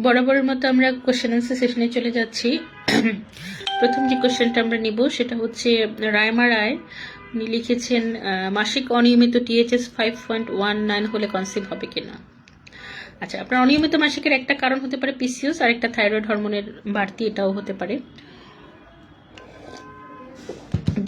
বরাবরের মতো আমরা কোশ্চেন আনসার সেশনে চলে যাচ্ছি। প্রথম যে কোশ্চেনটা আমরা নিব সেটা হচ্ছে রায়মা রায়, উনি লিখেছেন মাসিক অনিয়মিত টিএইচএস 5.19 হলে কনসিভ হবে কিনা। আচ্ছা, আপনার অনিয়মিত মাসিকের একটা কারণ হতে পারে পিসিওস, আর একটা থাইরয়েড হরমোনের বাড়তি, এটাও হতে পারে।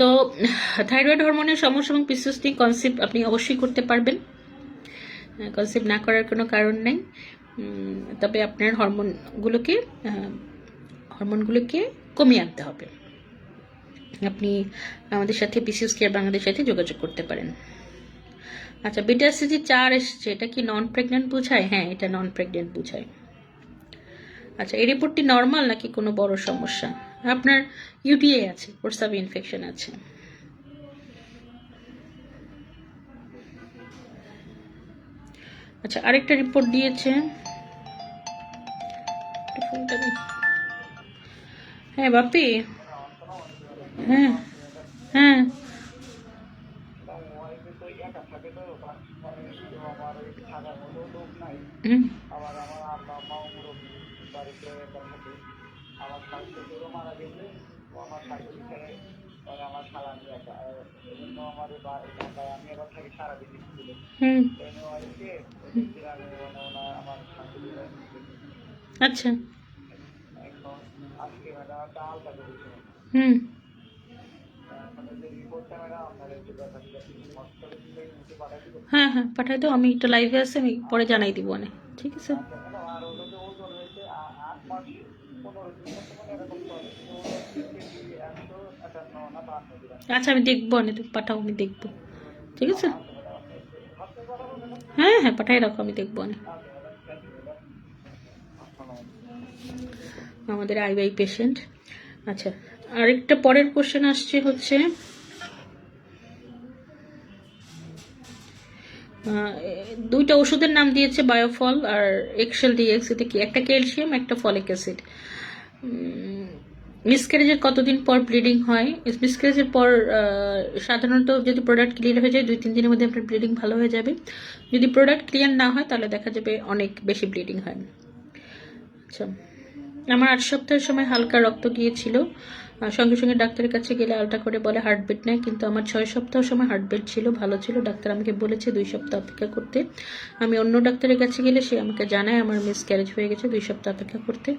তো থাইরয়েড হরমোনের সমস্যা এবং পিসিওস নিয়ে কনসিভ আপনি অবশ্যই করতে পারবেন, কনসিভ না করার কোনো কারণ নেই। তবে আপনার হরমোনগুলোকে কমিয়ে আনতে হবে। আপনি আমাদের সাথে পিসিওস কেয়ার বাংলাদেশের সাথে যোগাযোগ করতে পারেন। আচ্ছা, বিটা সিজি 4 এসছে, এটা কি নন প্রেগনেন্ট বোঝায়? হ্যাঁ, এটা নন প্রেগনেন্ট বোঝায়। আচ্ছা, এই রিপোর্টটি নর্মাল নাকি কোনো বড় সমস্যা? আপনার ইউটিআই আছে, প্রস্রাব ইনফেকশন আছে। আচ্ছা, আরেকটা রিপোর্ট দিয়েছে। হ্যাঁ বাপি, হ্যাঁ হ্যাঁ আচ্ছা হ্যাঁ হ্যাঁ পাঠাই দাও, আমি একটু লাইভে আছি, আমি পরে জানাই দিব অনেক। ঠিক আছে, আচ্ছা আমি দেখবো, অনেক তুমি পাঠাও, আমি দেখবো। ঠিক আছে, হ্যাঁ হ্যাঁ পাঠাই রাখো, আমি দেখবো অনেক। আমাদের আইওআই পেশেন্ট। আচ্ছা, আরেকটা পরের কোশ্চেন আসছে হচ্ছে দুইটা ওষুধের নাম দিয়েছে, বায়োফল আর এক্সেল ডিএক্স। এটা কি? একটা ক্যালসিয়াম, একটা ফলিক অ্যাসিড। মিসক্যারেজের কতদিন পর ব্লিডিং হয়? মিসক্যারেজের পর সাধারণত যদি প্রোডাক্ট ক্লিয়ার হয়ে যায় 2-3 দিনের মধ্যে আপনার ব্লিডিং ভালো হয়ে যাবে। যদি প্রোডাক্ট ক্লিয়ার না হয় তাহলে দেখা যাবে অনেক বেশি ব্লিডিং হয়। আচ্ছা, আমার 8 সপ্তাহের সময় হালকা রক্ত গিয়েছিল, সঙ্গে সঙ্গে ডাক্তারের কাছে গেলে আলট্রা করে বলে হার্টবিট নেই, কিন্তু আমার 6 সপ্তাহ সময় হার্টবিট ছিল, ভালো ছিল। ডাক্তার আমাকে বলেছে 2 সপ্তাহ অপেক্ষা করতে। আমি অন্য ডাক্তারের কাছে গেলে সে আমাকে জানায় আমার মিসক্যারেজ হয়ে গেছে, 2 সপ্তাহ অপেক্ষা করতে,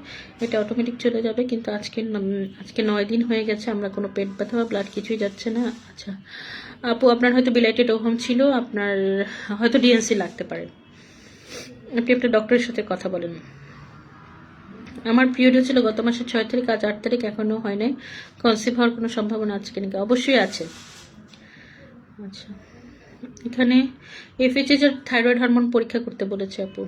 এটা অটোমেটিক চলে যাবে। কিন্তু আজকে 9 দিন হয়ে গেছে, আমরা কোনো পেট ব্যথা বা ব্লাড কিছুই যাচ্ছে না। আচ্ছা আপু, আপনার হয়তো বিলাইটেড ওভাম ছিল, আপনার হয়তো ডিএনসি লাগতে পারে, আপনি একটা ডক্টরের সাথে কথা বলেন। আমার পিরিয়ড হচ্ছিল গত মাসের 6 তারিখ, আজ 8 তারিখ, এখনো হয় নাই। কনসিভ হওয়ার কোনো সম্ভাবনা আছে কিনা? অবশ্যই আছে। আচ্ছা, এখানে এফএইচএস এর থাইরয়েড হরমোন পরীক্ষা করতে বলেছে আপু।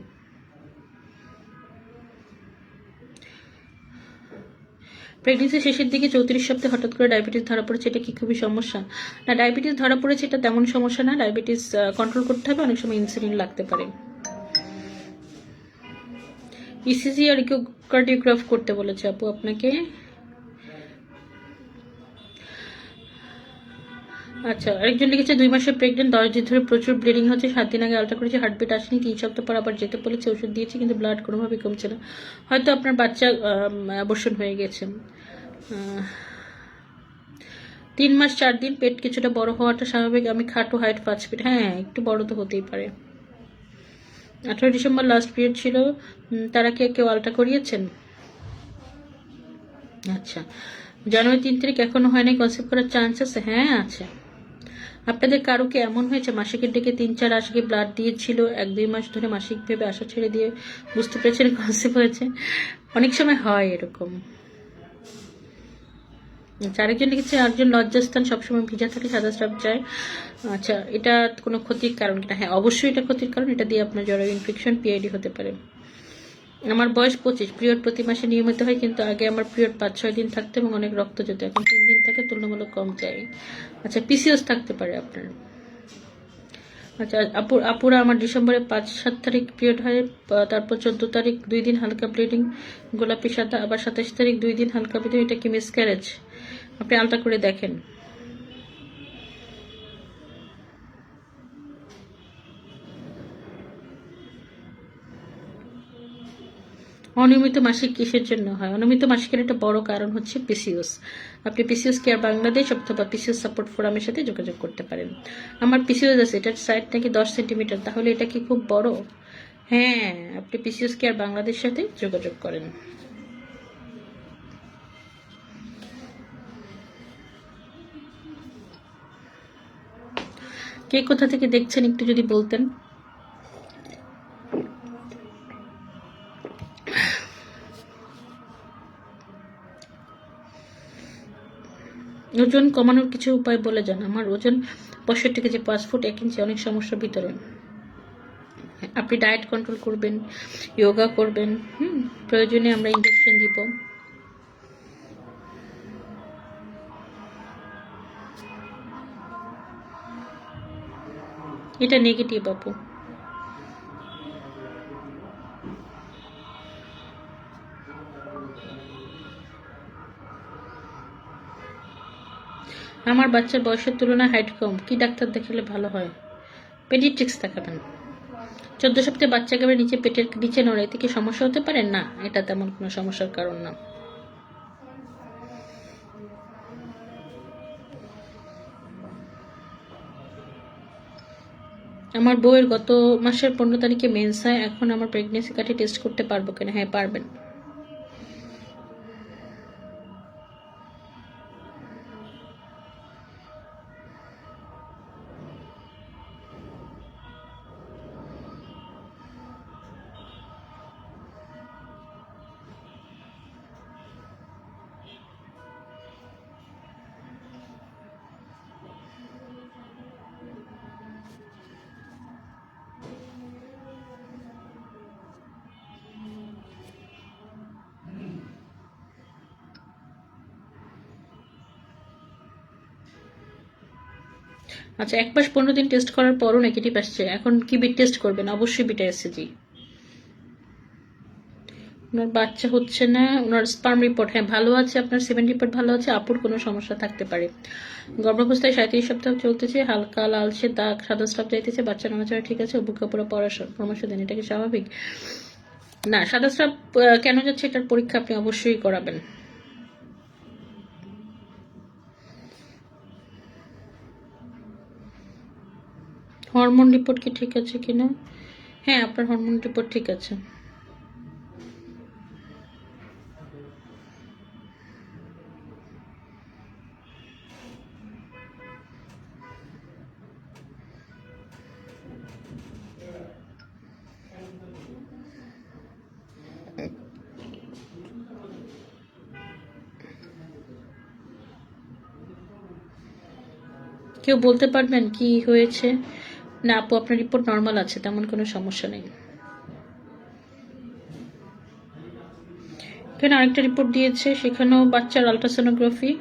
প্রেগনেন্সি শেষের দিকে 34 সপ্তাহে হঠাৎ করে ডায়াবেটিস ধরা পড়েছে, এটা কি খুবই সমস্যা? না, ডায়াবেটিস ধরা পড়েছে এটা তেমন সমস্যা না, ডায়াবেটিস কন্ট্রোল করতে হবে, অনেক সময় ইনসুলিন লাগতে পারে। ইসিজি আর ইকোকার্ডিওগ্রাফ করতে বলেছে আপু আপনাকে। আচ্ছা, আরেকজন লিখেছে 2 মাসের প্রেগনেন্ট, 10 দিন ধরে প্রচুর ব্লিডিং হচ্ছে, 7 দিন আগে আলট্রা করেছি, হার্টবিট আসেনি, 3 সপ্তাহ পর আবার যেতে বলেছে, ওষুধ দিয়েছি কিন্তু ব্লাড কোনোভাবেই কমছে না। হয়তো আপনার বাচ্চা অ্যাবর্শন হয়ে গেছে। 3 মাস 4 দিন, পেট কিছুটা বড় হওয়াটা স্বাভাবিক, আমি খাটো, হাইট 5 ফিট। হ্যাঁ, একটু বড় তো হতেই পারে। 18 ডিসেম্বর লাস্ট পিরিয়ড ছিল, তারা কি কেউ আলট্রা করিয়েছেন? আচ্ছা, জানুয়ারি 3 তারিখ এখনো হয়নি, কনসিভ করার চান্স আছে? হ্যাঁ আছে। আপনাদের কারো কি এমন হয়েছে মাসিকের ডেকে 3-4 আশকে ব্লাড দিয়েছিল, 1-2 মাস ধরে মাসিক ভেবে আশা ছেড়ে দিয়ে বুঝতে পেরেছেন কনসিভ হয়েছে? অনেক সময় হয় এরকম। আচ্ছা, আরেকজন লিখেছে একজন লজ্জাস্থান সবসময় ভিজা থাকে, সাদা স্রাব যায়। আচ্ছা, এটা কোনো ক্ষতির কারণ কিনা? হ্যাঁ অবশ্যই এটা ক্ষতির কারণ, এটা দিয়ে আপনার জরায়ু ইনফেকশন, পিআইডি হতে পারে। আমার বয়স 25, পিরিয়ড প্রতি মাসে নিয়মিত হয়, কিন্তু আগে আমার পিরিয়ড 5-6 দিন থাকতো এবং অনেক রক্ত যেত, এখন 3 দিন থাকে, তুলনামূলক কম যায়। আচ্ছা, পিসিওস থাকতে পারে আপনার। আচ্ছা আপুরা, আমার ডিসেম্বরে 5-7 তারিখ পিরিয়ড হয়, তারপর 14 তারিখ 2 দিন হালকা ব্লিডিং, গোলাপি সাদা, আবার 27 তারিখ 2 দিন হালকা ব্লিডিং, এটা কি মিসক্যারেজ? আপনি আলট্রা করে দেখেন। অনিয়মিত মাসিক কিসের জন্য হয়? অনিয়মিত মাসিকের একটা বড় কারণ হচ্ছে পিসিওস। আপনি পিসিওস কেয়ার বাংলাদেশ অথবা পিসিওস সাপোর্ট ফোরামের সাথে যোগাযোগ করতে পারেন। আমার পিসিওস আছে, এটার সাইড নাকি 10 সেন্টিমিটার, তাহলে এটা কি খুব বড়? হ্যাঁ, আপনি পিসিওস কেয়ার বাংলাদেশের সাথে যোগাযোগ করেন। কে কোথা থেকে দেখছেন একটু যদি বলতেন। ওজন কমানোর কিছু উপায় বলে যান। আমার ওজন 65 কেজি, 5 ফুট 1 ইঞ্চি, অনেক সমস্যার ভিতরে। আপনি ডায়েট কন্ট্রোল করবেন, যোগা করবেন, প্রয়োজনে আমরা ইনজেকশন দিব। এটা নেগেটিভ আপু। আমার বাচ্চার বয়সের তুলনায় হাইট কম, কি ডাক্তার দেখালে ভালো হয়? পেডিয়াট্রিক্স দেখাবেন। 14 সপ্তাহে বাচ্চা একেবারে নিচে, পেটের নিচে নড়ে, এতে কি সমস্যা হতে পারে? না, এটা তেমন কোনো সমস্যার কারণ না। আমার বউয়ের গত মাসের 15 তারিখে মেন্স হয়, এখন আমার প্রেগনেন্সি কার্ডে টেস্ট করতে পারবো কিনা? হ্যাঁ, পারবেন। আচ্ছা, 1 মাস 15 দিন টেস্ট করার পরও নেগেটিভ আসছে, এখন কি বিট টেস্ট করবেন? অবশ্যই বিটা এসএসজি। ওনার বাচ্চা হচ্ছে না, ওনার স্পার্ম রিপোর্ট হ্যাঁ ভালো আছে, আপনার সেমেন রিপোর্ট ভালো আছে, আপুর কোনো সমস্যা থাকতে পারে। গর্ভাবস্থায় 37 সপ্তাহ চলতেছে, হালকা লালচে দাগ, সাদা স্রাব যাইতেছে, বাচ্চা নামাচাড়া ঠিক আছে, বুকে পুরো পরামর্শ দেন, এটা কি স্বাভাবিক? না, সাদা স্রাব কেন যাচ্ছে এটার পরীক্ষা আপনি অবশ্যই করাবেন। হরমোন রিপোর্ট কি ঠিক আছে কিনা? হ্যাঁ, আপনার হরমোন রিপোর্ট ঠিক আছে। কেউ বলতে পারবেন কি হয়েছে? না আপু, আপনার রিপোর্ট নর্মাল আছে, তেমন কোনো সমস্যা নেই। এখানে আরেকটা রিপোর্ট দিয়েছে, সেখানেও বাচ্চার আলট্রাসোনোগ্রাফি,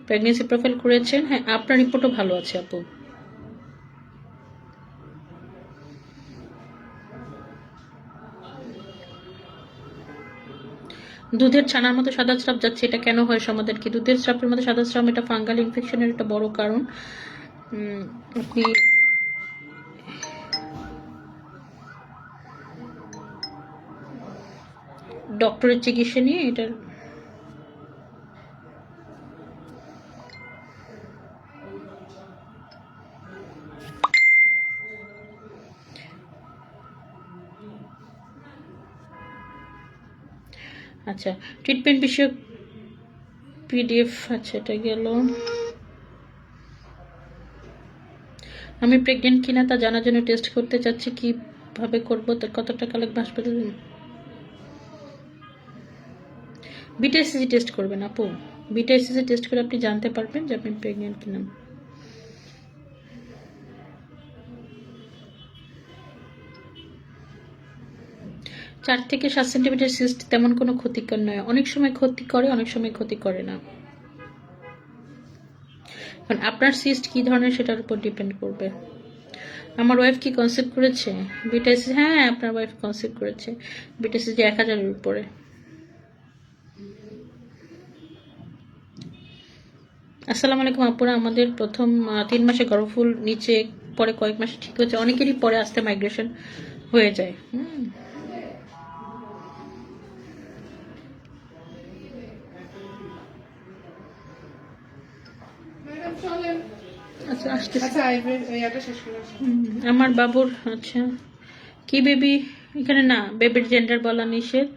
প্রেগনেন্সি প্রোফাইল করেছেন। হ্যাঁ, আপনার রিপোর্টও ভালো আছে আপু। দুধের ছানার মতো সাদা স্রাব যাচ্ছে, এটা কেন হয়? সমাধান কি? দুধের স্রাবের মধ্যে সাদা স্রাব, এটা ফাঙ্গাল ইনফেকশনের একটা বড় কারণ। আপনি ডক্টরের চিকিৎসা নিয়ে এটার আচ্ছা, ট্রিটমেন্ট বিষয়ক পিডিএফ। আচ্ছা, এটা গেল। আমি প্রেগনেন্ট কিনা তা জানার জন্য টেস্ট করতে চাচ্ছি, কিভাবে করবো? কত টাকা লাগবে হাসপাতালে? বিটা এসএসজি টেস্ট করবেন আপু। বিটা এসএসজি টেস্ট করে আপনি জানতে পারবেন যে আপনি প্রেগনেন্ট কিনা। 4 থেকে 7 সেন্টিমিটার সিস্ট তেমন কোনো ক্ষতিকর নয়, অনেক সময় ক্ষতি করে, অনেক সময় ক্ষতি করে না। কারণ আপনার সিস্ট কি ধরনের সেটার উপর ডিপেন্ড করবে। আমার ওয়াইফ কি কনসেপ্ট করেছে বিটা এসএসজি? হ্যাঁ, আপনার ওয়াইফ কনসেপ্ট করেছে বিটা এসএসজি 1000-এর উপরে। আসসালামু আলাইকুম আপুরা, আমাদের প্রথম 3 মাসে গর্ভফুল নিচে, পরে কয়েক মাসে ঠিক হচ্ছে, অনেকেরই পরে আসতে মাইগ্রেশন হয়ে যায়। আচ্ছা আসতেছে। আচ্ছা এটা শেষ করে আসো। আমার বাবুর আচ্ছা কি বেবি এখানে না, বেবির জেন্ডার বলা নিষেধ।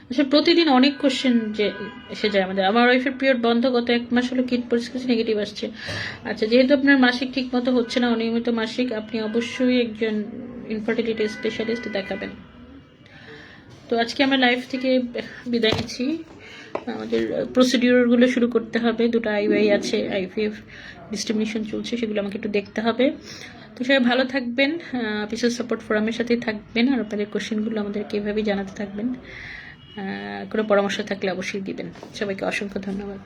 আচ্ছা প্রতিদিন অনেক কোশ্চেন যে এসে যায় আমাদের। আমার ওয়াইফের পিরিয়ড বন্ধ, গত 1 মাস হলো কিট পরিস্থিতি নেগেটিভ আসছে। আচ্ছা যেহেতু আপনার মাসিক ঠিক মতো হচ্ছে না, অনিয়মিত মাসিক, আপনি অবশ্যই একজন ইনফার্টিলিটি স্পেশালিস্ট দেখাবেন। তো আজকে আমরা লাইফ থেকে বিদায় নিচ্ছি। আমাদের প্রসিডিওরগুলো শুরু করতে হবে, 2টা আইওআই আছে, আইভিএফ ডিস্ট্রিবিউশন চলছে, সেগুলো আমাকে একটু দেখতে হবে। তো সবাই ভালো থাকবেন, পিসেস সাপোর্ট ফোরামের সাথেই থাকবেন, আর আপনাদের কোশ্চেনগুলো আমাদেরকে এভাবেই জানাতে থাকবেন। কোনো পরামর্শ থাকলে অবশ্যই দিবেন। সবাইকে অসংখ্য ধন্যবাদ।